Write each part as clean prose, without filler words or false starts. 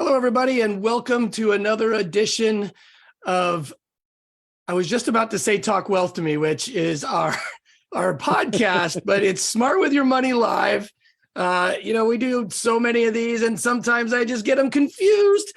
Hello, everybody, and welcome to another edition of, I was just about to say Talk Wealth to Me, which is our podcast, but it's Smart With Your Money Live. We do so many of these, and sometimes I just get them confused,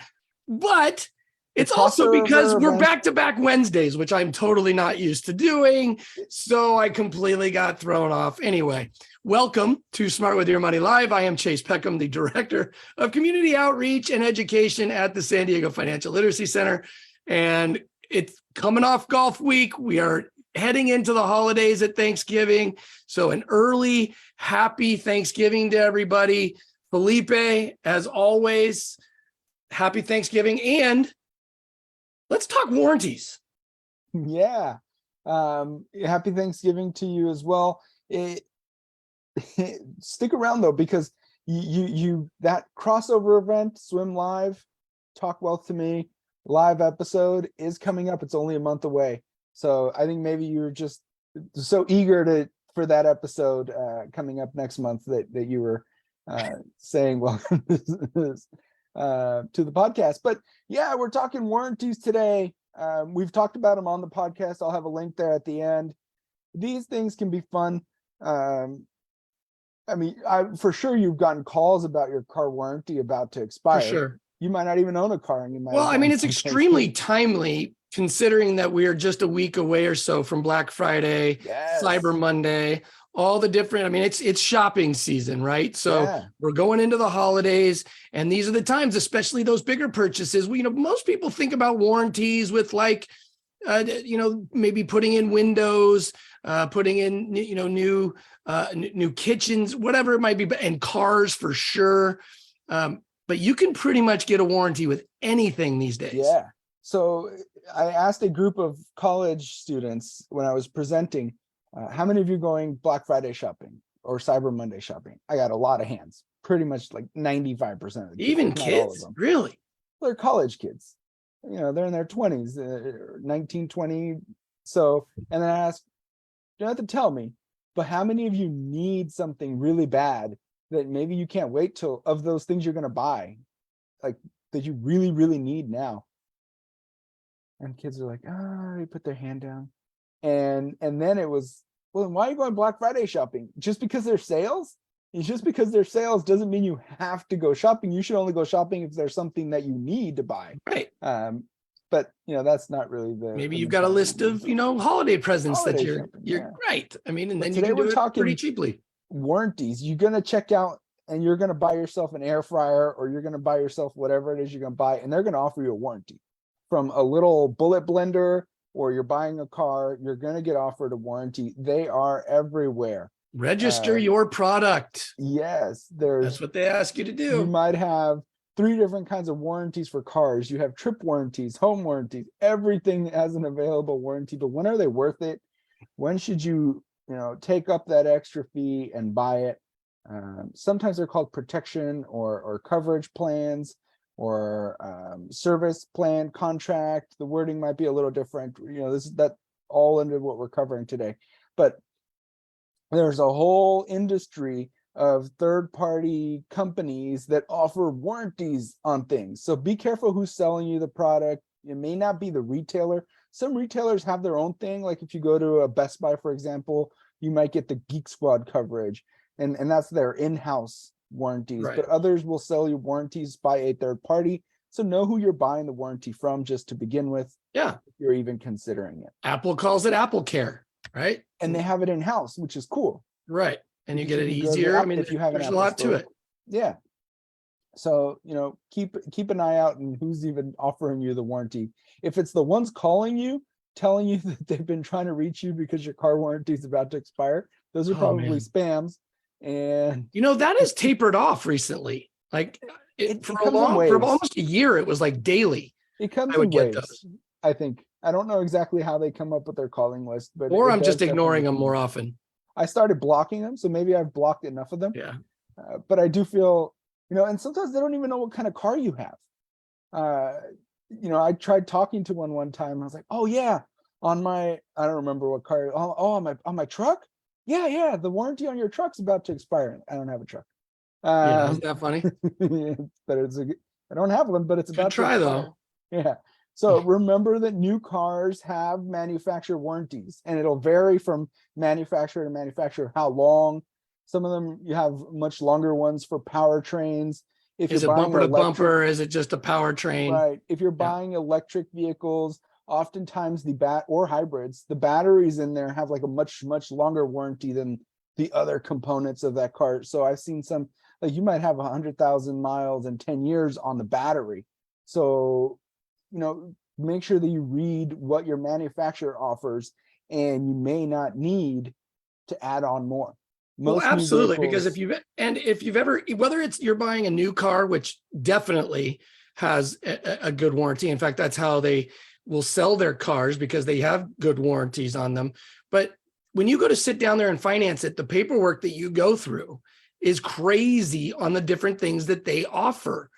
but it's also because we're back-to-back Wednesdays, which I'm totally not used to doing, so I completely got thrown off. Anyway, welcome to Smart With Your Money Live. I am Chase Peckham, the Director of Community Outreach and Education at the San Diego Financial Literacy Center, and it's coming off golf week. We are heading into the holidays at Thanksgiving, so an early happy Thanksgiving to everybody. Felipe, as always, happy Thanksgiving, and let's talk warranties. Yeah. Happy Thanksgiving to you as well. Stick around though, because you that crossover event, Swim Live, Talk Wealth to Me live episode is coming up. It's only a month away. So I think maybe you're just so eager for that episode coming up next month that you were saying welcome to the podcast. But yeah, we're talking warranties today. We've talked about them on the podcast. I'll have a link there at the end. These things can be fun. For sure you've gotten calls about your car warranty about to expire. For sure. You might not even own a car, and you might. Well, it's extremely timely considering that we are just a week away or so from Black Friday, yes, Cyber Monday, all the different, it's shopping season, right? So yeah, we're going into the holidays, and these are the times, especially those bigger purchases. Most people think about warranties with maybe putting in windows, putting in, new kitchens, whatever it might be, and cars for sure. But you can pretty much get a warranty with anything these days. Yeah. So I asked a group of college students when I was presenting, how many of you going Black Friday shopping or Cyber Monday shopping? I got a lot of hands, pretty much like 95% of the kids. Even kids, really? They're college kids. They're in their 20s, 19, 20. So, and then I asked, you don't have to tell me, but how many of you need something really bad that maybe you can't wait till, of those things you're going to buy, like that you really, really need now? And kids are like, they put their hand down. And then it was, well, why are you going Black Friday shopping? Just because there's sales? Just because there's sales doesn't mean you have to go shopping. You should only go shopping if there's something that you need to buy. Right. But that's not really maybe you've got a list of, holiday presents that you're shopping, yeah. Right. And then but you can do it pretty cheaply. Warranties. You're going to check out and you're going to buy yourself an air fryer, or you're going to buy yourself whatever it is you're going to buy, and they're going to offer you a warranty. From a little bullet blender, or you're buying a car, you're going to get offered a warranty. They are everywhere. Register your product. Yes. That's what they ask you to do. You might have 3 different kinds of warranties for cars. You have trip warranties, home warranties, everything has an available warranty. But when are they worth it? When should you, take up that extra fee and buy it? Sometimes they're called protection or coverage plans, or service plan contract. The wording might be a little different. That all under what we're covering today. But there's a whole industry of third-party companies that offer warranties on things. So be careful who's selling you the product. It may not be the retailer. Some retailers have their own thing. Like if you go to a Best Buy, for example, you might get the Geek Squad coverage, and that's their in-house warranties. Right. But others will sell you warranties by a third party. So know who you're buying the warranty from just to begin with. Yeah. If you're even considering it. Apple calls it Apple Care, right? And they have it in-house, which is cool. Right. And you get it easier. If you have there's a lot to it. Yeah. So, keep an eye out on who's even offering you the warranty. If it's the ones calling you, telling you that they've been trying to reach you because your car warranty is about to expire, those are probably spams. And that has tapered off recently. Like for almost a year, it was like daily. It comes in waves. I think. I don't know exactly how they come up with their calling list, but I'm just ignoring them more often. I started blocking them, so maybe I've blocked enough of them. Yeah. But I do feel, and sometimes they don't even know what kind of car you have. I tried talking to one time. I was like, oh yeah, on my, I don't remember what car. Oh, on my truck. Yeah. The warranty on your truck's about to expire. I don't have a truck. Isn't that funny? But I don't have one, but it's about to try, though. expire. Yeah. So remember that new cars have manufacturer warranties, and it'll vary from manufacturer to manufacturer how long. Some of them you have much longer ones for powertrains. If Is you're it buying bumper to electric, bumper? Is it just a powertrain? right? If you're Yeah. buying electric vehicles, oftentimes or hybrids, the batteries in there have like a much longer warranty than the other components of that car. So I've seen some, like you might have 100,000 miles and 10 years on the battery. So, make sure that you read what your manufacturer offers, and you may not need to add on more. Well, Most new absolutely, because vehicles- if you've ever, whether it's you're buying a new car, which definitely has a good warranty. In fact, that's how they will sell their cars, because they have good warranties on them. But when you go to sit down there and finance it, the paperwork that you go through is crazy on the different things that they offer.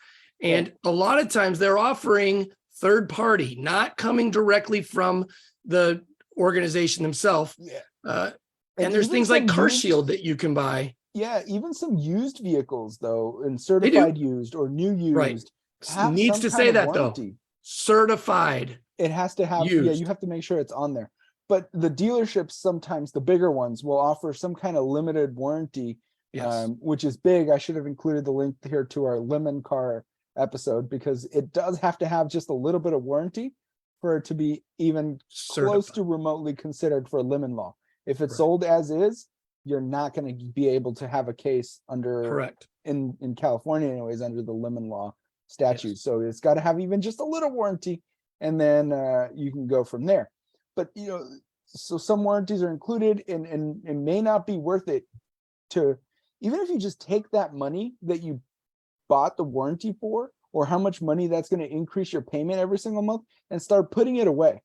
And a lot of times they're offering third party, not coming directly from the organization themselves. Yeah. And there's even things like some Car used- Shield that you can buy. Yeah, even some used vehicles though, and certified used or new used, Right. have Needs some to kind say of that though. warranty. Certified. It has to have, yeah, Used. you have to make sure it's on there. But the dealerships, sometimes the bigger ones, will offer some kind of limited warranty, Yes. which is big. I should have included the link here to our lemon car episode, because it does have to have just a little bit of warranty for it to be even close Certified. to remotely considered for lemon law. If it's Right. sold as is, you're not going to be able to have a case under, Correct. in California anyways, under the lemon law statute. So it's got to have even just a little warranty, and then you can go from there. But so some warranties are included, and it may not be worth it to, even if you just take that money that you bought the warranty for, or how much money that's going to increase your payment every single month, and start putting it away.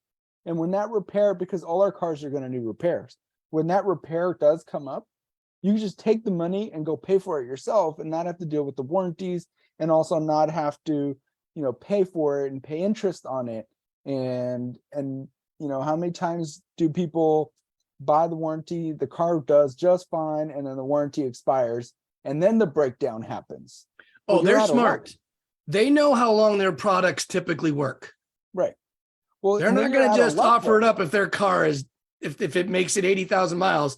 And when that repair, because all our cars are going to need repairs, when that repair does come up, you just take the money and go pay for it yourself, and not have to deal with the warranties, and also not have to, pay for it and pay interest on it. And how many times do people buy the warranty, the car does just fine, and then the warranty expires, and then the breakdown happens? Oh, Well, you're they're out of luck. smart. They know how long their products typically work. Right. Well, They're and then not you're going out to of just luck, offer it though. up if their car is, if it makes it 80,000 miles.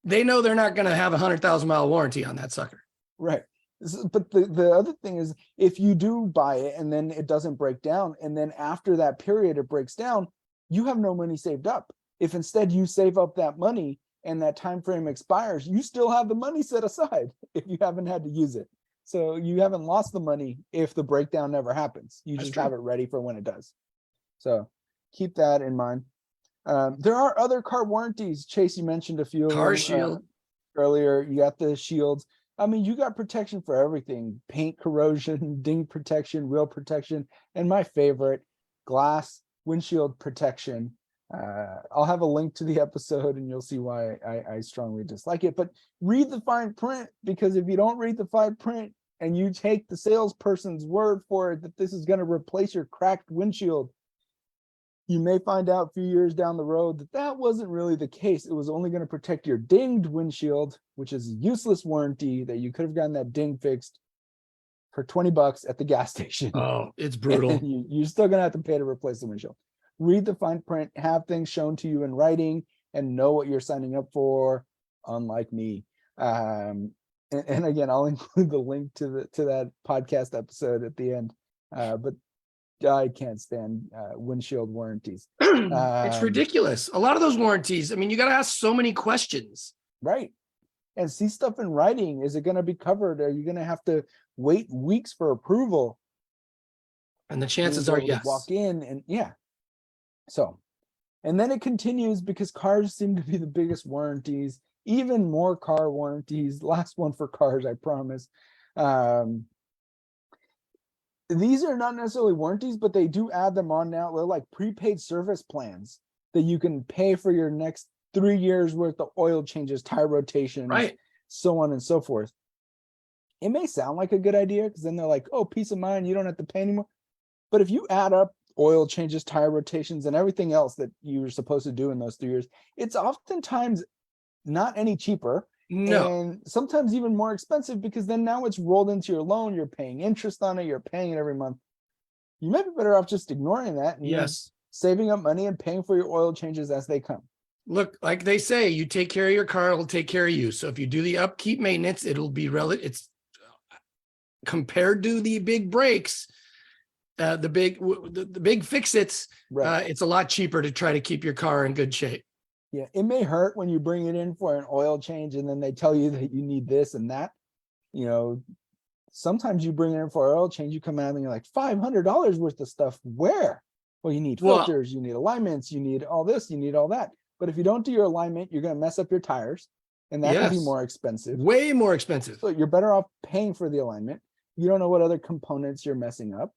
They know they're not going to have a 100,000 mile warranty on that sucker. Right. But the other thing is, if you do buy it and then it doesn't break down, and then after that period it breaks down, you have no money saved up. If instead you save up that money and that time frame expires, you still have the money set aside if you haven't had to use it. So you haven't lost the money if the breakdown never happens. You That's just true. have it ready for when it does. So keep that in mind. There are other car warranties. Chase, you mentioned a few of Car them, Shield. earlier. You got the shields. I mean, you got protection for everything: paint corrosion, ding protection, wheel protection, and my favorite, glass windshield protection. I'll have a link to the episode and you'll see why I strongly dislike it. But read the fine print, because if you don't read the fine print and you take the salesperson's word for it that this is going to replace your cracked windshield, you may find out a few years down the road that that wasn't really the case. It was only going to protect your dinged windshield, which is a useless warranty that you could have gotten that ding fixed for $20 at the gas station. Oh, it's brutal. And you're still going to have to pay to replace the windshield. Read the fine print, have things shown to you in writing, and know what you're signing up for, unlike me. And again, I'll include the link to that podcast episode at the end. But I can't stand windshield warranties. It's ridiculous. A lot of those warranties, I mean, you got to ask so many questions. Right. And see stuff in writing. Is it going to be covered? Are you going to have to wait weeks for approval? And the You're chances gonna are be able to yes. walk in and yeah. So, and then it continues, because cars seem to be the biggest warranties, even more car warranties. Last one for cars, I promise. These are not necessarily warranties, but they do add them on now. They're like prepaid service plans that you can pay for your next 3 years worth of oil changes, tire rotations, Right. so on and so forth. It may sound like a good idea, because then they're like, oh, peace of mind, you don't have to pay anymore. But if you add up oil changes, tire rotations, and everything else that you're supposed to do in those 3 years, it's oftentimes not any cheaper. No. and sometimes even more expensive, because then now it's rolled into your loan. You're paying interest on it. You're paying it every month. You might be better off just ignoring that and Yes. saving up money and paying for your oil changes as they come. Look, like they say, you take care of your car, it'll take care of you. So if you do the upkeep maintenance, it'll be it's compared to the big breaks, the big fix-its, Right. it's a lot cheaper to try to keep your car in good shape. Yeah. It may hurt when you bring it in for an oil change and then they tell you that you need this and that. Sometimes you bring it in for an oil change, you come out and you're like $500 worth of stuff. Where? Well, you need Well, filters, you need alignments, you need all this, you need all that. But if you don't do your alignment, you're going to mess up your tires, and that can be yes, more expensive. way more expensive. So you're better off paying for the alignment. You don't know what other components you're messing up.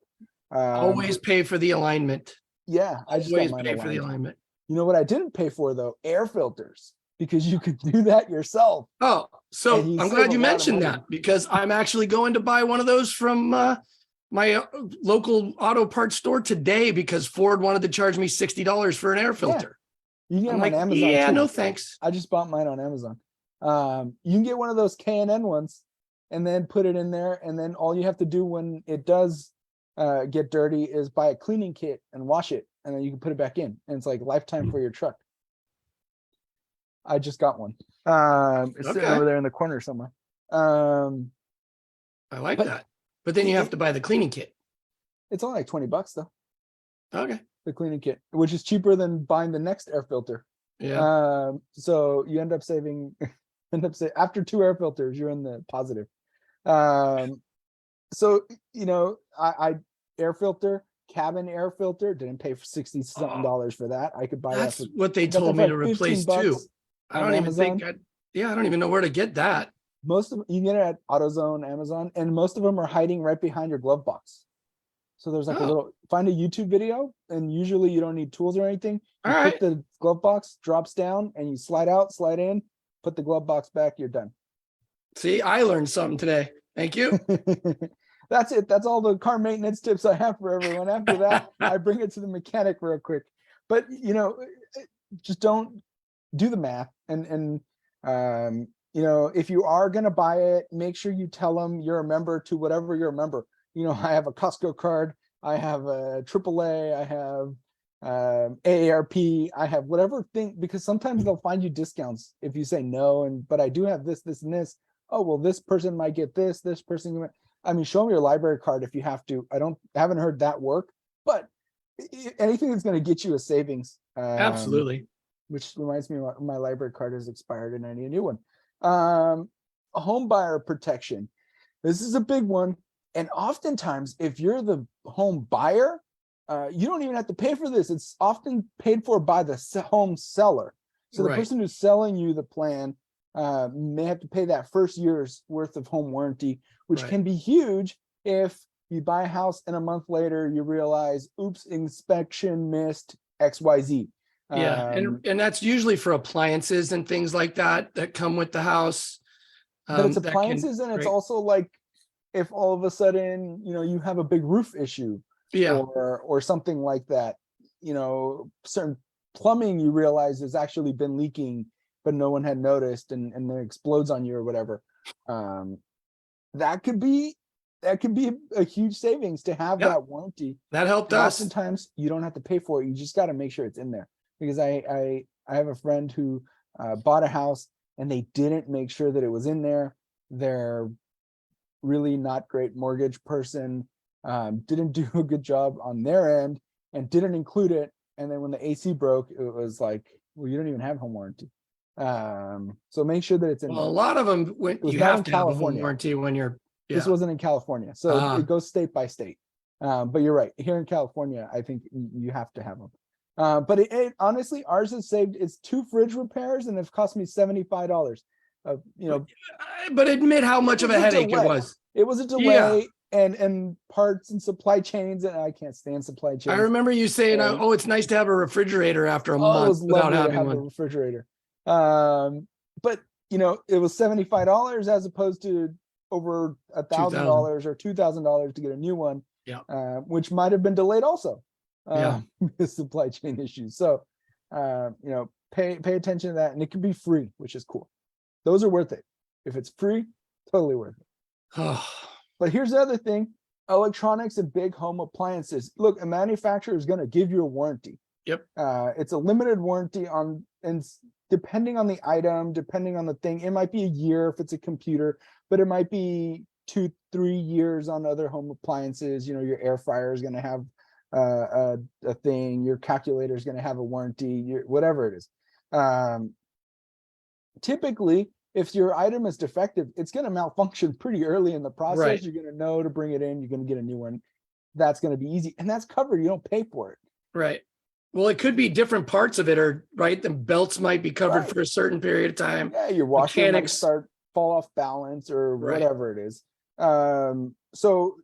Always pay for the alignment. Yeah, I just got Always mine pay for the aligned. alignment. You know what I didn't pay for though? Air filters, because you could do that yourself. Oh, so And you I'm save glad a you lot of mentioned money. that, because I'm actually going to buy one of those from my local auto parts store today, because Ford wanted to charge me $60 for an air filter. You can get I'm them like, on Amazon yeah, too. no thanks. I just bought mine on Amazon. You can get one of those K&N ones and then put it in there. And then all you have to do when it does get dirty is buy a cleaning kit and wash it. And then you can put it back in. And it's like lifetime for your truck. I just got one. It's sitting Okay. over there in the corner somewhere. Um, I like but that. But then you have to buy the cleaning kit. It's only like $20 though, Okay. the cleaning kit, which is cheaper than buying the next air filter. Yeah. So you end up saving, after 2 air filters, you're in the positive. So, I air filter, cabin air filter, didn't pay for $60-something for that. I could buy that. That's what they I got told that me for to like replace $15 too. I on don't even Amazon. think I don't even know where to get that. Most of you can get it at AutoZone, Amazon, and most of them are hiding right behind your glove box. So there's like a Oh. little, find a YouTube video, and usually you don't need tools or anything. You All put right. the glove box, drops down, and you slide out, slide in, put the glove box back, you're done. See, I learned something today. Thank you. That's it. That's all the car maintenance tips I have for everyone. After that, I bring it to the mechanic real quick. But just don't do the math. And if you are gonna buy it, make sure you tell them you're a member to whatever you're a member. I have a Costco card, I have a AAA, I have AARP, I have whatever thing, because sometimes they'll find you discounts if you say no, but I do have this, this, and this. Oh, well, this person might get this person. I mean, show me your library card if you have to. I haven't heard that work, but anything that's going to get you a savings. Absolutely. Which reminds me, my library card has expired and I need a new one. Home buyer protection. This is a big one. And oftentimes, if you're the home buyer, you don't even have to pay for this. It's often paid for by the home seller. So the Right. person who's selling you the plan may have to pay that first year's worth of home warranty, which Right. can be huge if you buy a house and a month later you realize, oops, inspection missed XYZ. Yeah. And that's usually for appliances and things like that come with the house. But it's that can- appliances, and it's right. also like if all of a sudden you have a big roof issue, Yeah. or something like that, certain plumbing you realize has actually been leaking, but no one had noticed, and then it explodes on you or whatever. That could be a huge savings to have Yep. that warranty. That helped And us. oftentimes you don't have to pay for it. You just got to make sure it's in there, because I have a friend who bought a house and they didn't make sure that it was in there. They're really not great mortgage person, didn't do a good job on their end and didn't include it. And then when the AC broke, it was like, well, you don't even have home warranty. So make sure that it's in Well, a there. lot of them, was you not have in to have a home California. warranty when you're. This Yeah. wasn't in California. So it Ah. goes state by state. But you're right. Here in California, I think you have to have them. But it honestly, ours has saved, it's 2 fridge repairs and it's cost me $75. But admit how much of a was a headache it delay. was. It was a delay, and parts and supply chains, and I can't stand supply chains. I remember you saying, And- "Oh, it's nice to have a refrigerator after a it month was without lovely to having have a one." refrigerator. But it was $75 as opposed to over $1,000 or $2,000 to get a new one. Yeah. Which might have been delayed also. Yeah. With supply chain issues. So pay attention to that, and it can be free, which is cool. Those are worth it. If it's free, totally worth it. Oh, But here's the other thing. Electronics and big home appliances. Look, a manufacturer is going to give you a warranty. yep. It's a limited warranty on, and depending on the item, depending on the thing, it might be a year if it's a computer, but it might be 2-3 years on other home appliances. You know, your air fryer is going to have a thing, your calculator is going to have a warranty, whatever it is. Typically, if your item is defective, it's going to malfunction pretty early in the process. Right. You're going to know to bring it in. You're going to get a new one. That's going to be easy, and that's covered. You don't pay for it. Right. Well, it could be different parts of it, or right. The belts might be covered Right. for a certain period of time. Yeah, your washer might Mechanics. fall off balance or Right. whatever it is. So,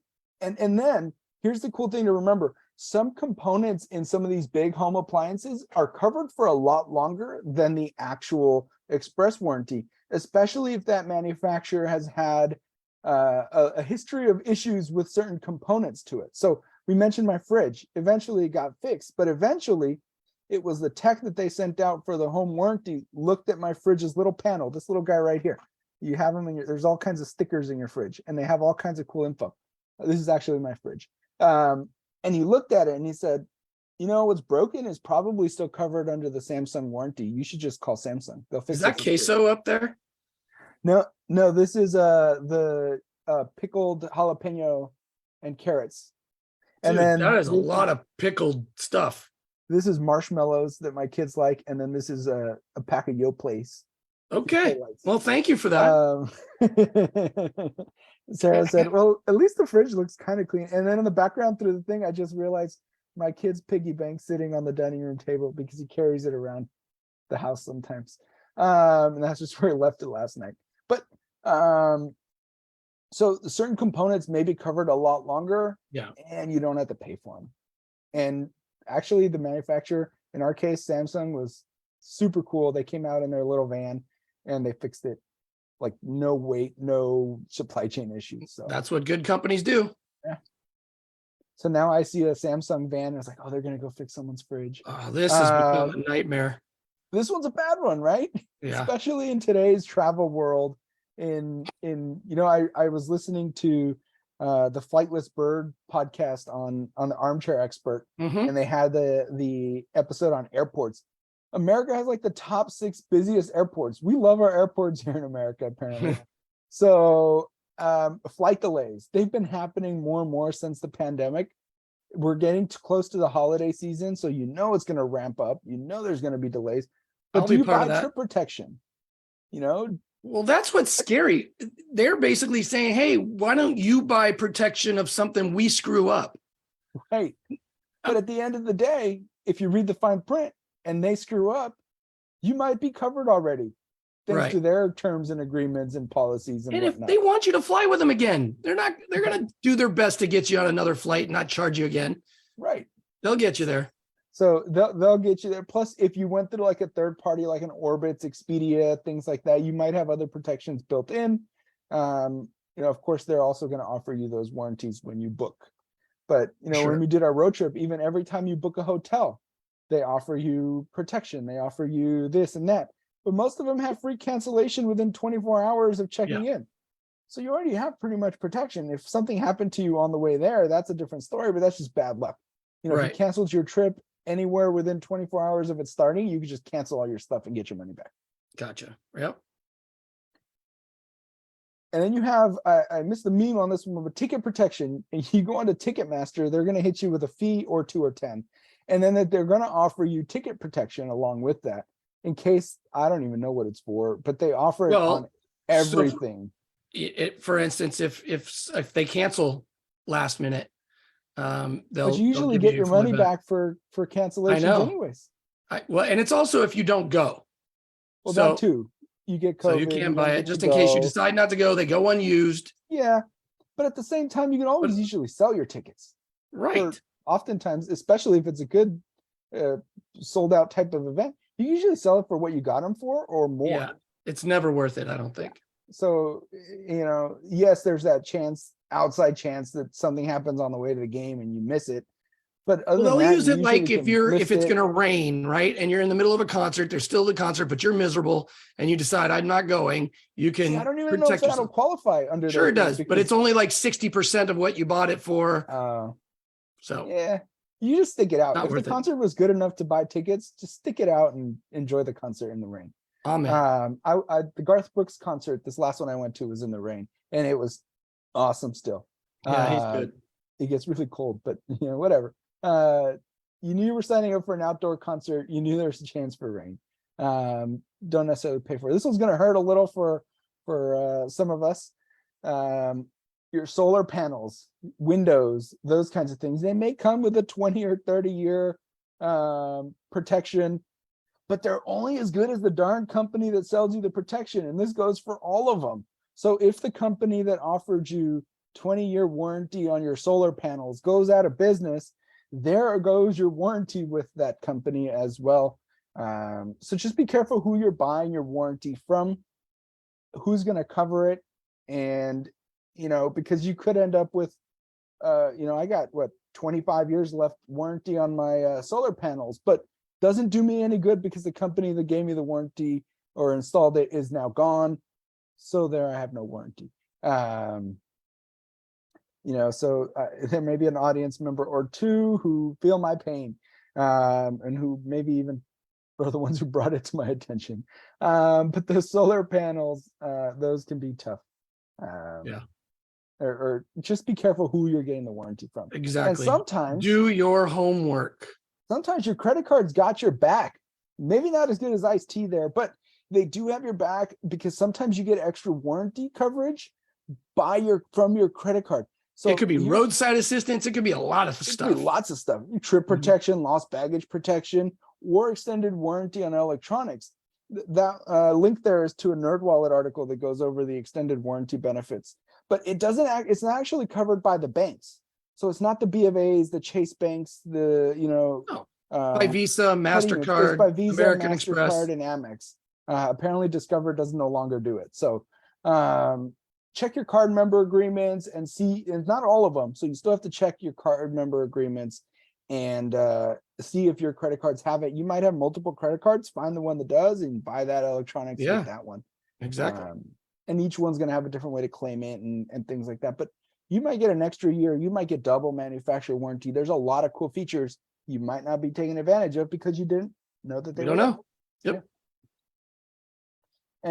and then here's the cool thing to remember. Some components in some of these big home appliances are covered for a lot longer than the actual express warranty, especially if that manufacturer has had a history of issues with certain components to it. So we mentioned my fridge. Eventually it got fixed, but eventually it was the tech that they sent out for the home warranty looked at my fridge's little panel, this little guy right here. You have them in your, there's all kinds of stickers in your fridge, and they have all kinds of cool info. This is actually my fridge. And he looked at it and he said, you know, what's broken is probably still covered under the Samsung warranty. You should just call Samsung. They'll fix Is that it for free." queso up there? No, this is the pickled jalapeno and carrots. And Dude, then that is a lot of pickled stuff. this is marshmallows that my kids like, and then this is a pack of Yoplays. Okay. Well, thank you for that. Sarah said, well, at least the fridge looks kind of clean. And then in the background through the thing, I just realized my kid's piggy bank sitting on the dining room table because he carries it around the house sometimes. And that's just where he left it last night. But so certain components may be covered a lot longer, Yeah. and you don't have to pay for them. And actually the manufacturer, in our case, Samsung, was super cool. They came out in their little van and they fixed it. Like no wait, no supply chain issues. So That's what good companies do. so now I see a Samsung van and it's like, oh, they're gonna go fix someone's fridge. Oh, this has become a nightmare. This one's a bad one, right? Yeah. Especially in today's travel world. In you know, I was listening to the Flightless Bird podcast on the Armchair Expert, Mhm. and they had the episode on airports. America has like the top 6 busiest airports. We love our airports here in America, apparently. So flight delays, they've been happening more and more since the pandemic. We're getting close to the holiday season, so you know it's going to ramp up. You know there's going to be delays. But I'll do be you part buy of that. trip protection? You know, Well, that's what's scary. They're basically saying, hey, why don't you buy protection of something we screw up? right. But at the end of the day, if you read the fine print and they screw up, you might be covered already, thanks Right. to their terms and agreements and policies and And if whatnot. they want you to fly with them again, they're going to do their best to get you on another flight and not charge you again. Right. They'll get you there. So they'll get you there. Plus, if you went through like a third party, like an Orbitz, Expedia, things like that, you might have other protections built in. You know, of course, they're also going to offer you those warranties when you book. But, you know, Sure. when we did our road trip, even every time you book a hotel, they offer you protection. They offer you this and that. But most of them have free cancellation within 24 hours of checking in. So you already have pretty much protection. If something happened to you on the way there, that's a different story, but that's just bad luck. You know, if Right. you canceled your trip anywhere within 24 hours of it starting, you could just cancel all your stuff and get your money back. Gotcha. Yep. And then you have, I missed the meme on this one, but ticket protection. And you go onto Ticketmaster, they're going to hit you with a fee or 2 or 10. And then that they're going to offer you ticket protection along with that, in case, I don't even know what it's for, but they offer it on everything. For instance, if they cancel last minute, they'll But you usually give get you your money back for cancellations know. anyways. Well, and it's also if you don't go. Well, So- that too. You get COVID. So you can buy don't it get just to in case you go. decide not to go. They go unused. Yeah, but at the same time, you can always But- usually sell your tickets. Right. Oftentimes, especially if it's a good sold out type of event, you usually sell it for what you got them for or more. Yeah. It's never worth it, I don't think. So, you know, yes, there's that outside chance that something happens on the way to the game and you miss it. But other Well, than they'll that, use you it like usually can if list it's it. going to rain, right? And you're in the middle of a concert, there's still the concert, but you're miserable and you decide I'm not going. You See, I can don't even know if protect that'll yourself. qualify under Sure that it thing does, but because it's only like 60% of what you bought it for. So yeah, you just stick it out. not If the worth it. concert was good enough to buy tickets, just stick it out and enjoy the concert in the rain. Amen. The Garth Brooks concert, this last one I went to was in the rain, and it was awesome still. Yeah, he's good. It gets really cold, but whatever. You knew you were signing up for an outdoor concert. You knew there was a chance for rain. Don't necessarily pay for it. This one's going to hurt a little for some of us. Your solar panels, windows, those kinds of things, they may come with a 20 or 30 year protection, but they're only as good as the darn company that sells you the protection. And this goes for all of them. So if the company that offered you 20-year warranty on your solar panels goes out of business, there goes your warranty with that company as well. So just be careful who you're buying your warranty from, who's going to cover it. And, because you could end up with, I got 25 years left warranty on my solar panels, but doesn't do me any good because the company that gave me the warranty or installed it is now gone. So there I have no warranty. So there may be an audience member or two who feel my pain, and who maybe even are the ones who brought it to my attention. But the solar panels, those can be tough. Yeah. Or just be careful who you're getting the warranty from. Exactly. And sometimes do your homework. Sometimes your credit card's got your back. Maybe not as good as Ice-T there, but they do have your back because sometimes you get extra warranty coverage from your credit card. So it could be roadside assistance. It could be a lot of stuff. Could be lots of stuff. Trip protection, lost baggage protection, or extended warranty on electronics. That link there is to a NerdWallet article that goes over the extended warranty benefits. But it's not actually covered by the banks. So it's not the B of A's, the Chase banks, by Visa, MasterCard, it's by Visa, American MasterCard, Express, and Amex. Apparently Discover does no longer do it. So check your card member agreements and see, and not all of them. So you still have to check your card member agreements and see if your credit cards have it. You might have multiple credit cards, find the one that does and buy that electronics with that one. Exactly. And each one's going to have a different way to claim it and things like that. But you might get an extra year. You might get double manufacturer warranty. There's a lot of cool features you might not be taking advantage of because you didn't know that they don't know. Yep. Yeah.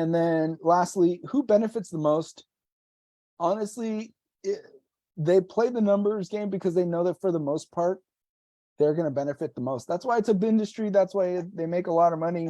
And then lastly, who benefits the most? Honestly, they play the numbers game because they know that for the most part, they're going to benefit the most. That's why it's a big industry. That's why they make a lot of money.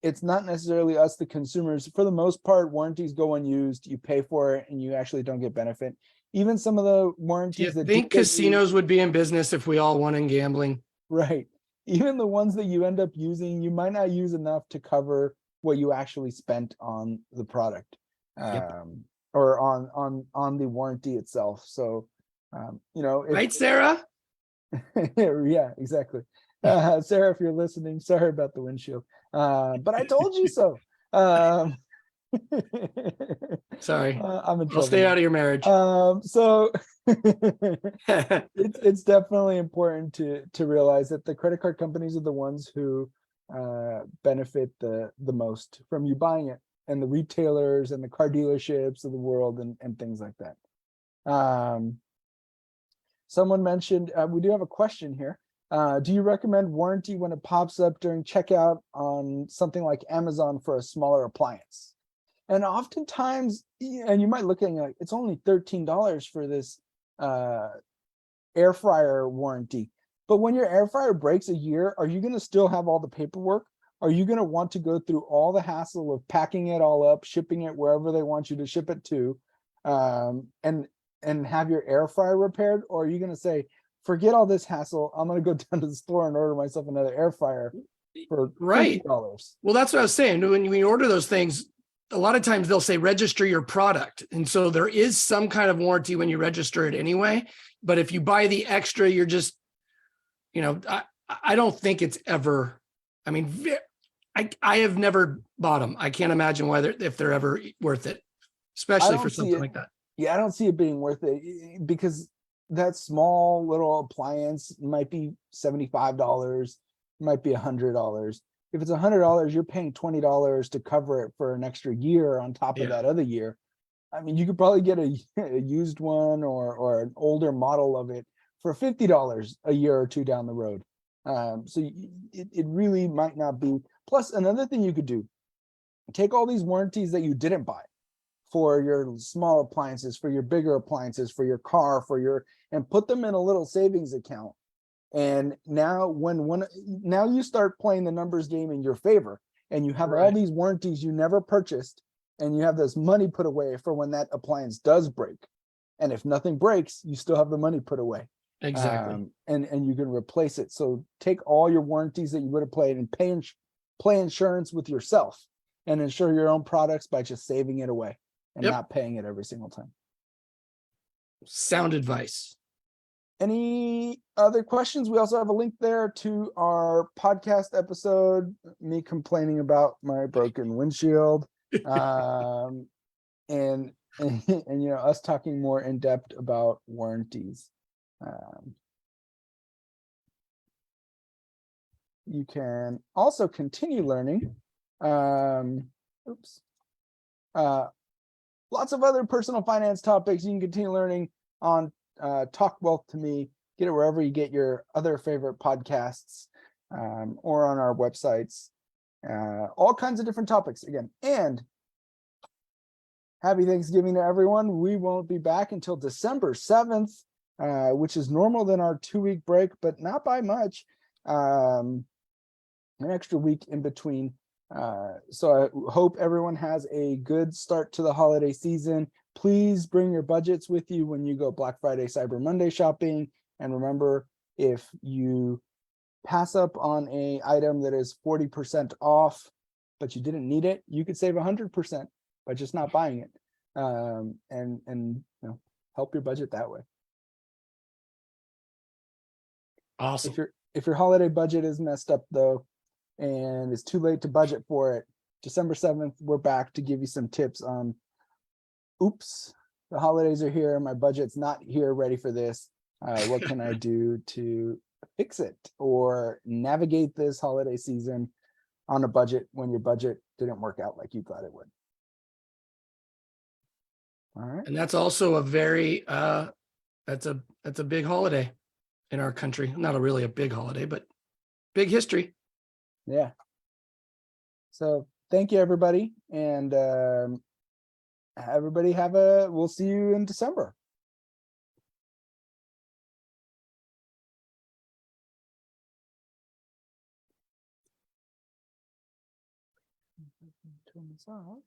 It's not necessarily us, the consumers. For the most part, warranties go unused. You pay for it and you actually don't get benefit. Even some of the warranties Do you think casinos would be in business if we all won in gambling? Right. Even the ones that you end up using, you might not use enough to cover what you actually spent on the product. Or on the warranty itself. So, right, Sarah? Yeah, exactly. Sarah, if you're listening, sorry about the windshield. But I told you so. Sorry, I'm in trouble. I'll stay out of your marriage. So it's definitely important to realize that the credit card companies are the ones who benefit the most from you buying it, and the retailers and the car dealerships of the world and things like that. Someone mentioned, we do have a question here. Do you recommend warranty when it pops up during checkout on something like Amazon for a smaller appliance? And oftentimes, and you might look at it like, it's only $13 for this air fryer warranty. But when your air fryer breaks a year, are you going to still have all the paperwork? Are you going to want to go through all the hassle of packing it all up, shipping it wherever they want you to ship it to, and have your air fryer repaired? Or are you going to say, forget all this hassle, I'm going to go down to the store and order myself another air fryer for $50? Well, that's what I was saying. When you order those things, a lot of times they'll say register your product. And so there is some kind of warranty when you register it anyway. But if you buy the extra, you're just, I don't think it's ever, I have never bought them. I can't imagine if they're ever worth it, especially for something like that. Yeah, I don't see it being worth it because that small little appliance might be $75, might be $100. If it's $100, you're paying $20 to cover it for an extra year on top of Yeah. that other year. I mean, you could probably get a used one or an older model of it for $50 a year or two down the road. So it really might not be. Plus, another thing you could do, take all these warranties that you didn't buy for your small appliances, for your bigger appliances, for your car, and put them in a little savings account. And now now you start playing the numbers game in your favor, and you have all Right. these warranties you never purchased, and you have this money put away for when that appliance does break. And if nothing breaks, you still have the money put away. Exactly. And you can replace it. So take all your warranties that you would have played and play insurance with yourself and insure your own products by just saving it away and Yep. not paying it every single time. Sound advice. Any other questions? We also have a link there to our podcast episode, me complaining about my broken windshield, and us talking more in depth about warranties. You can also continue learning. Lots of other personal finance topics you can continue learning on Talk Wealth to Me. Get it wherever you get your other favorite podcasts, or on our websites. All kinds of different topics again. And happy Thanksgiving to everyone. We won't be back until December 7th, which is normal than our 2-week break, but not by much. An extra week in between. So I hope everyone has a good start to the holiday season. Please bring your budgets with you when you go Black Friday, Cyber Monday shopping. And remember, if you pass up on a item that is 40% off, but you didn't need it, you could save 100% by just not buying it. And help your budget that way. Awesome. If your holiday budget is messed up though, and it's too late to budget for it, December 7th, we're back to give you some tips on, oops, the holidays are here, my budget's not here ready for this. What can I do to fix it or navigate this holiday season on a budget when your budget didn't work out like you thought it would? All right. And that's also a very that's a big holiday in our country. Not really a big holiday, but big history. Yeah. So thank you, everybody. And everybody we'll see you in December. Turn this off.